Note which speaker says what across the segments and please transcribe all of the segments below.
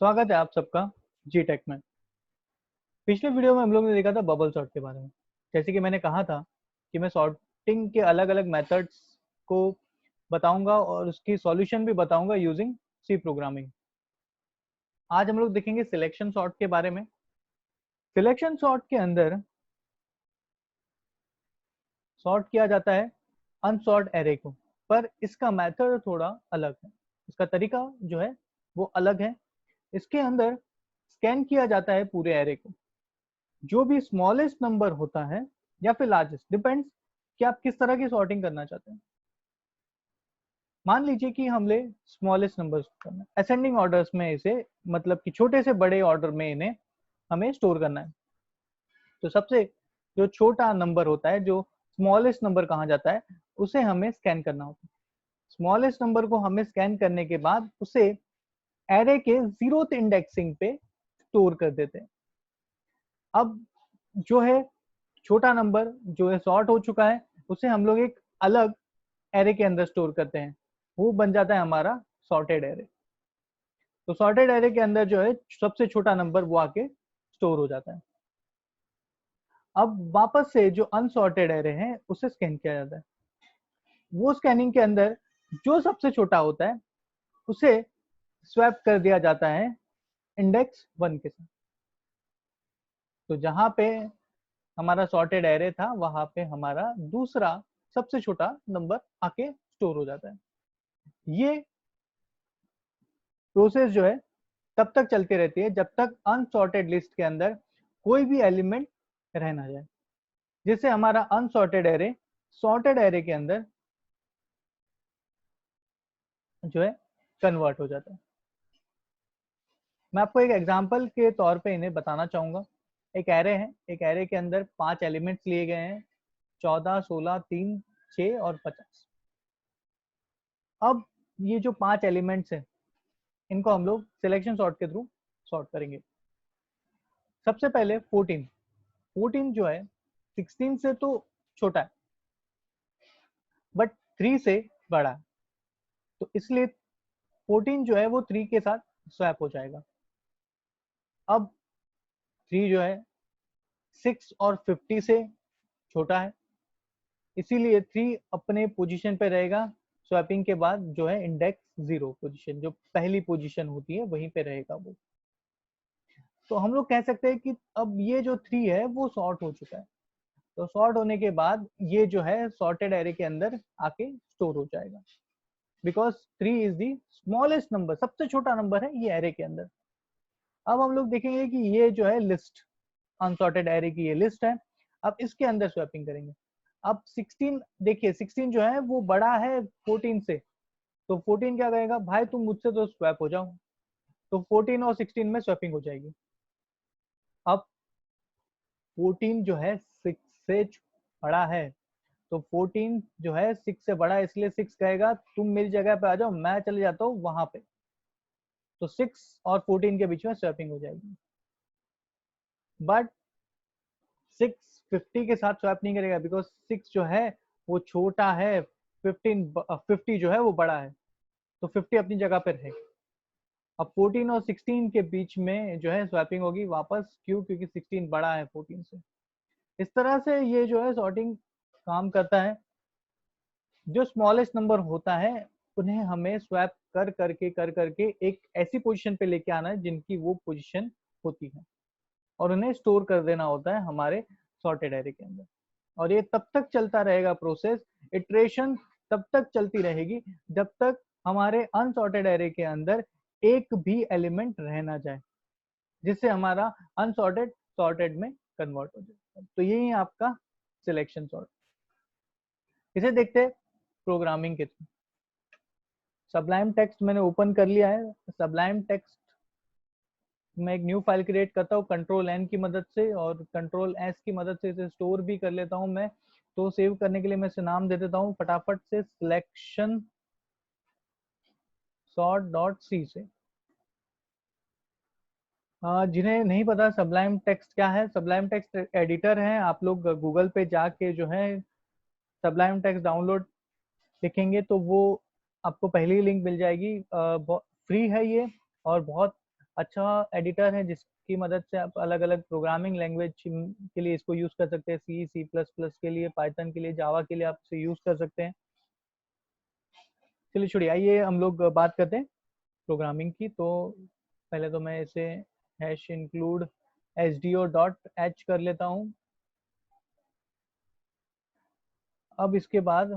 Speaker 1: स्वागत है आप सबका जी टेक में। पिछले वीडियो में हम लोग ने देखा था बबल सॉर्ट के बारे में। जैसे कि मैंने कहा था कि मैं सॉर्टिंग के अलग अलग मेथड्स को बताऊंगा और उसकी सॉल्यूशन भी बताऊंगा यूजिंग सी प्रोग्रामिंग। आज हम लोग देखेंगे सिलेक्शन सॉर्ट के बारे में। सिलेक्शन सॉर्ट के अंदर सॉर्ट किया जाता है अनसॉर्ट एरे को, पर इसका मेथड थोड़ा अलग है। इसका तरीका जो है वो अलग है। इसके अंदर स्कैन किया जाता है पूरे एरे को। जो भी स्मॉलेस्ट नंबर होता है या फिर लार्जेस्ट, डिपेंड्स कि आप किस तरह की सॉर्टिंग करना चाहते हैं। मान लीजिए कि हमने स्मॉलेस्ट नंबर करना है, असेंडिंग ऑर्डर्स में इसे, मतलब कि छोटे से बड़े ऑर्डर में इन्हें हमें स्टोर करना है। तो सबसे जो छोटा नंबर होता है, जो स्मॉलेस्ट नंबर कहा जाता है, उसे हमें स्कैन करना होता है। स्मॉलेस्ट नंबर को हमें स्कैन करने के बाद उसे एरे के 0th इंडेक्सिंग पे स्टोर कर देते हैं। अब जो है छोटा नंबर जो है सॉर्ट हो चुका है, उसे हम लोग एक अलग एरे के अंदर स्टोर करते हैं। वो बन जाता है हमारा सॉर्टेड एरे। तो सॉर्टेड एरे के अंदर जो है सबसे छोटा नंबर वो आके स्टोर हो जाता है। अब वापस से जो अनसॉर्टेड एरे है उसे स्कैन किया जाता है। वो स्कैनिंग के अंदर जो सबसे छोटा होता है उसे स्वैप कर दिया जाता है इंडेक्स 1 के साथ। तो जहां पे हमारा सॉर्टेड एरे था वहां पे हमारा दूसरा सबसे छोटा नंबर आके स्टोर हो जाता है। ये प्रोसेस जो है तब तक चलती रहती है जब तक अनसॉर्टेड लिस्ट के अंदर कोई भी एलिमेंट रह ना जाए, जिससे हमारा अनसॉर्टेड एरे सॉर्टेड एरे के अंदर जो है कन्वर्ट हो जाता है। मैं आपको एक एग्जांपल के तौर पे इन्हें बताना चाहूंगा। एक एरे है, एक एरे के अंदर 5 एलिमेंट्स लिए गए हैं, 14, 16, 3, 6 और 50। अब ये जो 5 एलिमेंट्स हैं इनको हम लोग सिलेक्शन सॉर्ट के थ्रू सॉर्ट करेंगे। सबसे पहले 14 जो है 16 से तो छोटा है बट 3 से बड़ा है, तो इसलिए 14 जो है वो 3 के साथ स्वैप हो जाएगा। अब 3 जो है 6 और 50 से छोटा है, इसीलिए 3 अपने पोजीशन पे रहेगा। स्वैपिंग के बाद जो है इंडेक्स 0 पोजीशन, जो पहली पोजीशन होती है वहीं पे रहेगा वो। तो हम लोग कह सकते हैं कि अब ये जो 3 है वो सॉर्ट हो चुका है। तो सॉर्ट होने के बाद ये जो है सॉर्टेड एरे के अंदर आके स्टोर हो जाएगा, because 3 is the smallest number, सबसे छोटा नंबर है ये एरे के अंदर। अब हम लोग देखेंगे कि ये जो है लिस्ट, अनसॉर्टेड एरे की ये लिस्ट है। अब इसके अंदर स्वैपिंग करेंगे। अब 16 देखिए, 16 जो है वो बड़ा है 14 से, तो 14 क्या कहेगा, भाई तुम मुझसे तो स्वैप हो जाओ। तो 14 और 16 में स्वैपिंग हो जाएगी। अब 14 जो है 6 से बड़ा है, तो 14 जो है 6 से बड़ा है, इसलिए 6 कहेगा तुम मेरी जगह पे आ जाओ, मैं चले जाता हूँ वहां पे। तो 6 और 14 के बीच में स्वैपिंग हो जाएगी। बट 6 50 के साथ स्वैप नहीं करेगा, बिकॉज 6 जो है वो छोटा है, 50 जो है वो बड़ा है, तो 50 अपनी जगह पर रहेगा। अब 14 और 16 के बीच में जो है स्वैपिंग होगी वापस, क्यों, क्योंकि 16 बड़ा है 14 से। इस तरह से ये जो है सॉर्टिंग काम करता है। जो स्मॉलेस्ट नंबर होता है उन्हें हमें स्वैप कर करके एक ऐसी पोजीशन पे लेके आना है जिनकी वो पोजीशन होती है, और उन्हें स्टोर कर देना होता है हमारे सॉर्टेड एरे के अंदर। और ये तब तक चलता रहेगा प्रोसेस, इटरेशन तब तक चलती रहेगी जब तक हमारे अनसॉर्टेड एरे के अंदर एक भी एलिमेंट रह ना जाए, जिससे हमारा अनसॉर्टेड सॉर्टेड में कन्वर्ट हो जाए। तो यही है आपका सिलेक्शन सॉर्ट। इसे देखते हैं प्रोग्रामिंग के थ्रू। सबलाइम टेक्स्ट मैंने ओपन कर लिया है। सबलाइम टेक्स्ट मैं एक न्यू फाइल क्रिएट करता हूँ कंट्रोल एन की मदद से, और कंट्रोल एस की मदद से इसे स्टोर भी कर लेता हूँ मैं। तो सेव करने के लिए मैं इसे नाम दे देता हूँ फटाफट से, सिलेक्शन सॉर्ट डॉट सी से। जिन्हें नहीं पता सबलाइम टेक्स्ट क्या है, सबलाइम टेक्स्ट एडिटर है। आप लोग गूगल पे जाके जो है सबलाइम टेक्स्ट डाउनलोड लिखेंगे तो वो आपको पहली लिंक मिल जाएगी। फ्री है ये, और बहुत अच्छा एडिटर है जिसकी मदद से आप अलग अलग प्रोग्रामिंग लैंग्वेज के लिए इसको यूज कर सकते हैं। सी, सी प्लस प्लस के लिए, पाइथन के लिए, जावा के लिए आप इसे यूज कर सकते हैं। चलिए छोड़िए, आइए हम लोग बात करते हैं प्रोग्रामिंग की। तो पहले तो मैं इसे हैश इंक्लूड sdo.h कर लेता हूँ। अब इसके बाद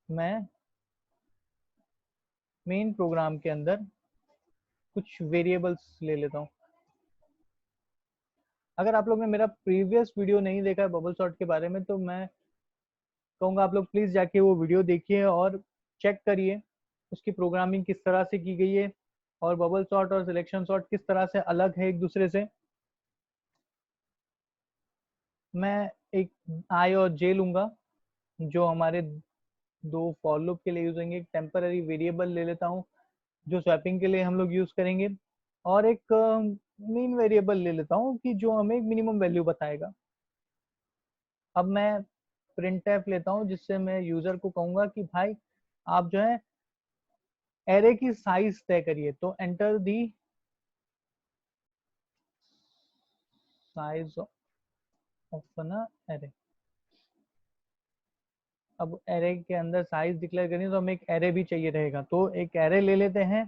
Speaker 1: मैं मेन प्रोग्राम के अंदर कुछ वेरिएबल्स ले लेता हूँ। अगर आप लोग ने मेरा प्रीवियस वीडियो नहीं देखा है बबल सॉर्ट के बारे में, तो मैं कहूँगा आप लोग प्लीज जाके वो वीडियो देखिए और चेक करिए उसकी प्रोग्रामिंग किस तरह से की गई है और बबल सॉर्ट और सिलेक्शन सॉर्ट किस तरह से अलग है एक दूसरे से। मैं एक आई और जे लूंगा जो हमारे दो फॉर लूप के लिए यूज होंगे। एक टेम्पररी वेरिएबल ले लेता हूँ जो स्वैपिंग के लिए हम लोग यूज करेंगे, और एक मीन वेरिएबल ले लेता हूँ कि जो हमें एक मिनिमम वैल्यू बताएगा। अब मैं प्रिंटफ लेता हूँ जिससे मैं यूजर को कहूंगा कि भाई आप जो है एरे की साइज तय करिए। तो एंटर दी साइज ऑफ ना एरे। अब एरे के अंदर साइज डिक्लेयर करनी है तो हमें एक एरे भी चाहिए रहेगा, तो एक एरे ले लेते हैं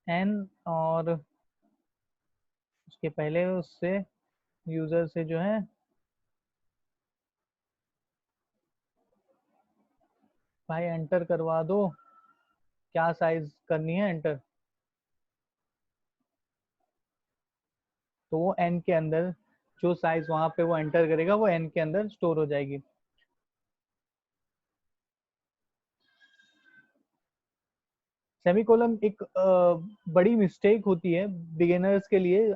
Speaker 1: एन, और उसके पहले उससे यूजर से जो है भाई एंटर करवा दो, क्या साइज करनी है एंटर। तो वो एन के अंदर जो साइज वहां पे वो एंटर करेगा वो एन के अंदर स्टोर हो जाएगी। सेमीकोलन एक बड़ी मिस्टेक होती है बिगिनर्स के लिए।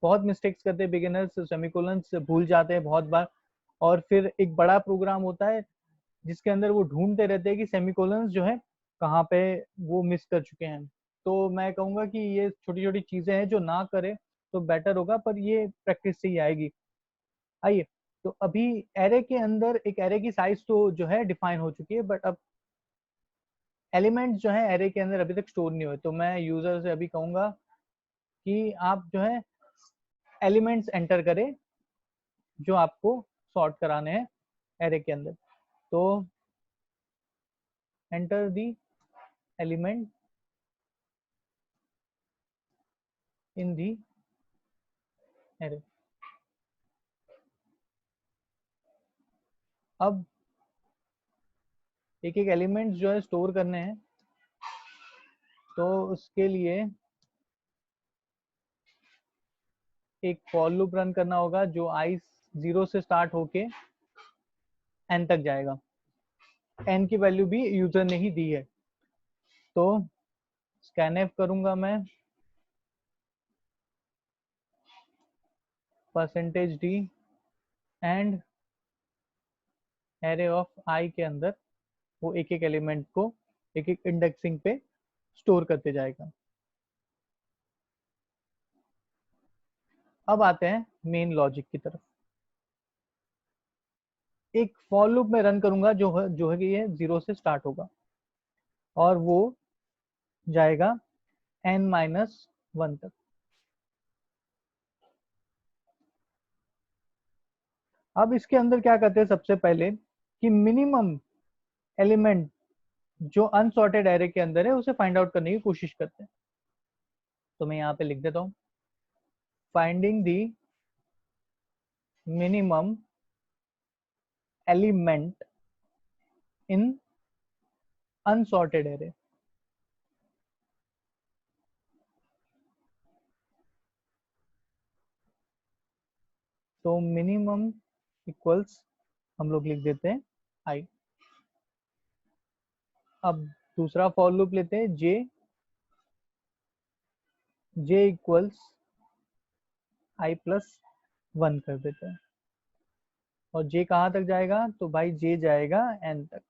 Speaker 1: बहुत मिस्टेक्स करते हैं बिगिनर्स, सेमीकोलन भूल जाते हैं बहुत बार, और फिर एक बड़ा प्रोग्राम होता है जिसके अंदर वो ढूंढते रहते हैं कि सेमीकोलंस जो है कहाँ पे वो मिस कर चुके हैं। तो मैं कहूंगा कि ये छोटी छोटी चीजें हैं जो ना करें तो बेटर होगा, पर ये प्रैक्टिस से ही आएगी। आइए, तो अभी एरे के अंदर एक एरे की साइज तो जो है डिफाइन हो चुकी है, बट अब एलिमेंट्स जो है एरे के अंदर अभी तक स्टोर नहीं हुए। तो मैं यूजर से अभी कहूंगा कि आप जो है एलिमेंट्स एंटर करें जो आपको सॉर्ट कराने हैं एरे के अंदर। तो enter the element in the array. अब एक एक एलिमेंट जो है स्टोर करने हैं, तो उसके लिए एक फॉर लूप रन करना होगा जो आई 0 से स्टार्ट होके एन तक जाएगा। एन की वैल्यू भी यूजर ने ही दी है। तो स्कैनफ करूंगा मैं percentage D and array of I के अंदर वो एक एक एलिमेंट को एक एक इंडेक्सिंग पे स्टोर करते जाएगा। अब आते हैं मेन लॉजिक की तरफ। एक फॉर लूप में रन करूंगा जो है कि ये 0 से स्टार्ट होगा और वो जाएगा n-1 तक। अब इसके अंदर क्या करते हैं, सबसे पहले कि मिनिमम एलिमेंट जो अनसॉर्टेड एरे के अंदर है उसे फाइंड आउट करने की कोशिश करते हैं। तो मैं यहाँ पे लिख देता हूँ finding the minimum element in unsorted array. तो मिनिमम इक्वल्स हम लोग लिख देते हैं आई। अब दूसरा फॉर लूप लेते हैं जे इक्वल्स i+1 कर देते हैं। और जे कहाँ तक जाएगा, तो भाई जे जाएगा एन तक,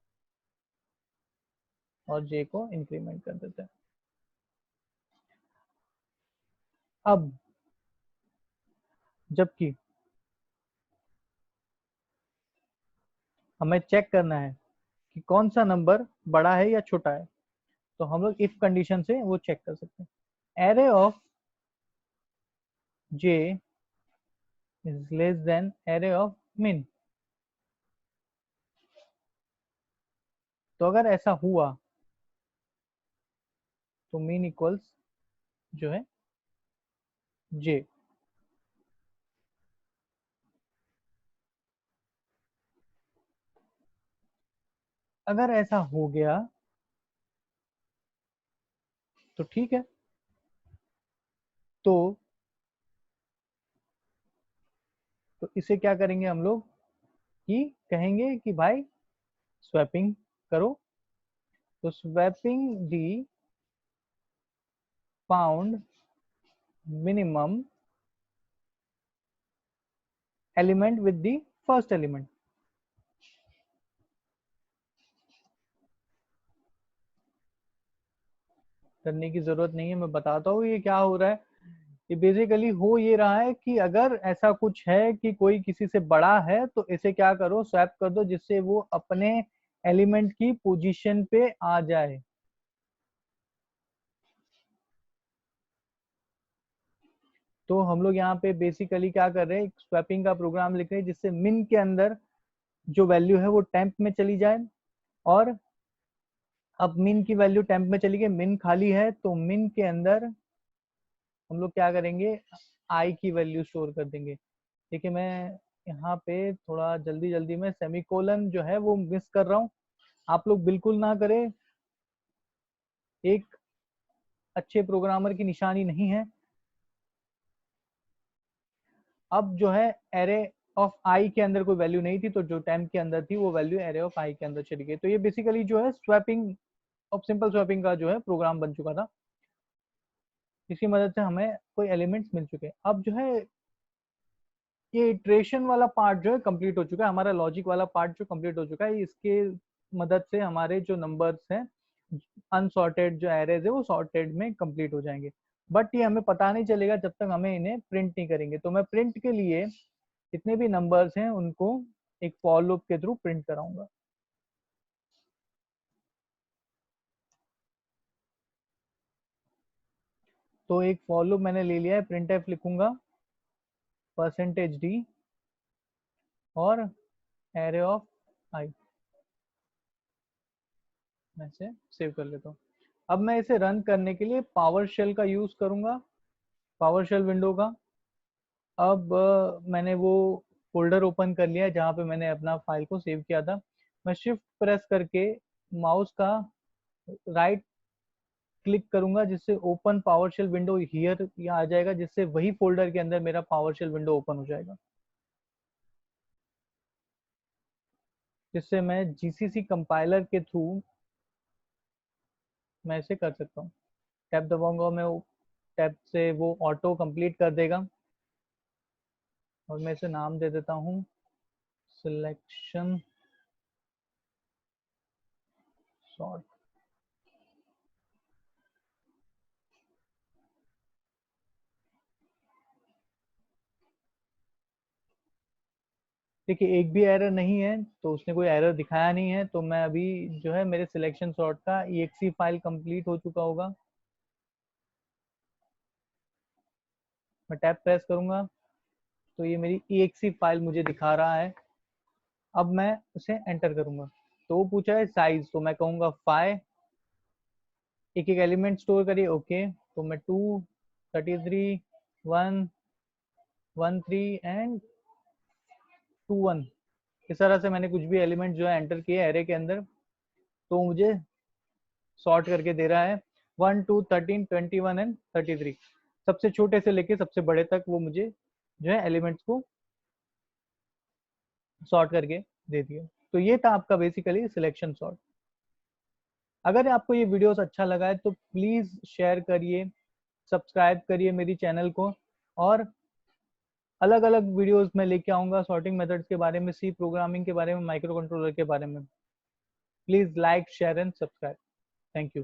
Speaker 1: और जे को इंक्रीमेंट कर देते हैं। अब जबकि हमें चेक करना है कि कौन सा नंबर बड़ा है या छोटा है, तो हम लोग इफ कंडीशन से वो चेक कर सकते हैं। Array of j is less than array of min। तो अगर ऐसा हुआ तो min इक्वल्स जो है j। अगर ऐसा हो गया तो ठीक है, तो इसे क्या करेंगे हम लोग कि कहेंगे कि भाई स्वैपिंग करो। तो swapping the found minimum element with the first element. करने की जरूरत नहीं है, मैं बताता हूँ ये क्या हो रहा है। ये बेसिकली हो ये रहा है कि अगर ऐसा कुछ है कि कोई किसी से बड़ा है तो इसे क्या करो, स्वैप कर दो, जिससे वो अपने एलिमेंट की पोजीशन पे आ जाए। तो हम लोग यहाँ पे बेसिकली क्या कर रहे हैं, स्वैपिंग का प्रोग्राम लिख रहे हैं जिससे मिन के अंदर जो वैल्यू है वो टेम्प में चली जाए। और अब मिन की वैल्यू टेम्प में चली गई, मिन खाली है, तो मिन के अंदर हम लोग क्या करेंगे, आई की वैल्यू स्टोर कर देंगे। देखिए मैं यहाँ पे थोड़ा जल्दी जल्दी में सेमीकोलन जो है वो मिस कर रहा हूँ, आप लोग बिल्कुल ना करें, एक अच्छे प्रोग्रामर की निशानी नहीं है। अब जो है एरे ऑफ आई के अंदर कोई वैल्यू नहीं थी, तो जो टेम्प के अंदर थी वो वैल्यू एरे ऑफ आई के अंदर चली गई। तो ये बेसिकली जो है स्वैपिंग ऑफ सिंपल स्वैपिंग का जो है प्रोग्राम बन चुका था। इसकी मदद से हमें कोई एलिमेंट्स मिल चुके हैं। अब जो है ये इटरेशन वाला पार्ट जो है कंप्लीट हो चुका है, हमारा लॉजिक वाला पार्ट जो कंप्लीट हो चुका है। इसके मदद से हमारे जो नंबर्स हैं अनसॉर्टेड जो एरेज है वो सॉर्टेड में कंप्लीट हो जाएंगे। बट ये हमें पता नहीं चलेगा जब तक हमें इन्हें प्रिंट नहीं करेंगे। तो मैं प्रिंट के लिए जितने भी नंबर्स हैं उनको एक फॉर लूप के थ्रू प्रिंट कराऊंगा। तो एक फॉर लूप मैंने ले लिया है, प्रिंट एफ लिखूंगा %d और एरे ऑफ आई। मैं इसे सेव कर लेता हूँ। अब मैं इसे रन करने के लिए पावर शेल का यूज करूंगा, पावर शेल विंडो का। अब मैंने वो फोल्डर ओपन कर लिया है जहाँ पे मैंने अपना फाइल को सेव किया था। मैं शिफ्ट प्रेस करके माउस का राइट क्लिक करूंगा, जिससे open PowerShell window here आ जाएगा, जिससे वही फोल्डर के अंदर मेरा पावर शेल विंडो ओपन हो जाएगा, जिससे मैं जीसीसी कंपाइलर के थ्रू मैं इसे कर सकता हूँ। टैब दबाऊंगा मैं, टैब से वो ऑटो कंप्लीट कर देगा। और मैं इसे नाम दे देता हूँ सिलेक्शन सॉर्ट। देखिए एक भी एरर नहीं है, तो उसने कोई एरर दिखाया नहीं है। तो मैं अभी जो है मेरे सिलेक्शन सॉर्ट का exe फाइल कंप्लीट हो चुका होगा। मैं टैब प्रेस करूंगा तो ये मेरी exe फाइल मुझे दिखा रहा है। अब मैं उसे एंटर करूंगा तो वो पूछा है साइज, तो मैं कहूंगा 5, एक एक एलिमेंट स्टोर करिए, ओके। तो मैं 2, 33, 1, 13 एंड 21 इस तरह से मैंने कुछ भी एलिमेंट जो है एंटर किए एरे के अंदर, तो मुझे सॉर्ट करके दे रहा है 1, 2, 13, 21 एंड 33। सबसे छोटे से लेके सबसे बड़े तक वो मुझे जो है एलिमेंट्स को सॉर्ट करके दे दिया। तो ये था आपका बेसिकली सिलेक्शन सॉर्ट। अगर आपको ये वीडियोस अच्छा लगा है तो प्लीज शेयर करिए, सब्सक्राइब करिए मेरी चैनल को। और अलग अलग वीडियोस में लेके आऊंगा सॉर्टिंग मेथड्स के बारे में, सी प्रोग्रामिंग के बारे में, माइक्रो कंट्रोलर के बारे में। Please like share and subscribe. Thank you.